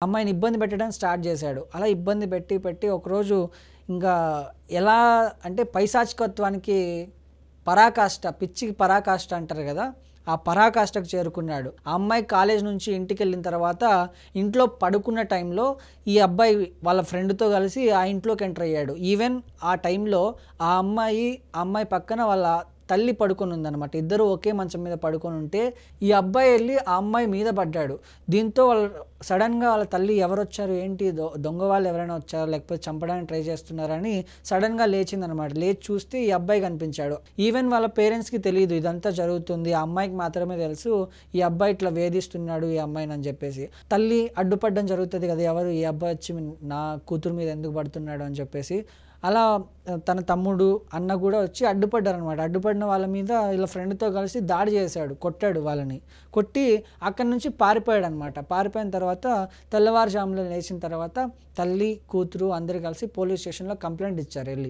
అమ్మాయిని ఇబ్బంది పెట్టడం స్టార్ట్ చేశాడు. అలా ఇబ్బంది పెట్టి, పెట్టి ఒకరోజు ఇంకా ఎలా అంటే పైశాచికత్వానికి పరాకాష్ట, పిచ్చికి పరాకాష్ట అంటారు గదా! ఆ పరాకాష్ఠకు చేరుకున్నాడు. ఆ అమ్మాయి కాలేజీ నుంచి ఇంటికెళ్ళిన తర్వాత ఇంట్లో పడుకున్న టైంలో ఈ అబ్బాయి వాళ్ళ ఫ్రెండ్‌తో కలిసి ఆ ఇంట్లోకి ఎంటర్ అయ్యాడు. ఈవెన్ ఆ టైంలో ఆ అమ్మాయి పక్కన వాళ్ళ తల్లి పడుకొనుందనమాట. ఇద్దరు ఒకే మంచం మీద పడుకొనుంటే ఈ అబ్బాయి ఎళ్లి ఆ అమ్మాయి మీద పడ్డాడు. దీంతో సడెన్‌గా వాళ్ళ తల్లి ఎవరొచ్చారు? ఏంటి దొంగ వాళ్ళు ఎవరైనా వచ్చారా? లేకపోతే చంపడానికి ట్రై చేస్తున్నారని సడెన్‌గా లేచిందనమాట. లేచి చూస్తే ఈ అబ్బాయి కనిపించాడు. ఈవెన్ వాళ్ళ పేరెంట్స్‌కి తెలీదు ఇదంతా జరుగుతుంది. ఆ అమ్మాయికి మాత్రమే తెలుసు ఈ అబ్బాయి ఇట్లా వేధిస్తున్నాడు ఈ అమ్మాయినని చెప్పేసి. తల్లి అడ్డుపడడం జరుగుతది కదా! ఎవరు ఈ అబ్బాయి వచ్చి నా కూతురు మీద ఎందుకు పడుతున్నాడు అని చెప్పేసి. అలా తన తమ్ముడు, అన్న గూడా వచ్చి అడ్డుపడ్డారనమాట. అడ్డుపడిన వాళ్ళ మీద వీళ్ళ ఫ్రెండ్‌తో కలిసి దాడి చేశాడు. కొట్టాడు వాళ్ళని. కొట్టి అక్కడి నుంచి పారిపోయాడనమాట. పారిపోయిన తర్వాత తెల్లవారుజామున లేచిన తర్వాత తల్లి, కూతురు అందరూ కలిసి పోలీస్ స్టేషన్‌లో కంప్లెయింట్ ఇచ్చారు ఎళ్లి.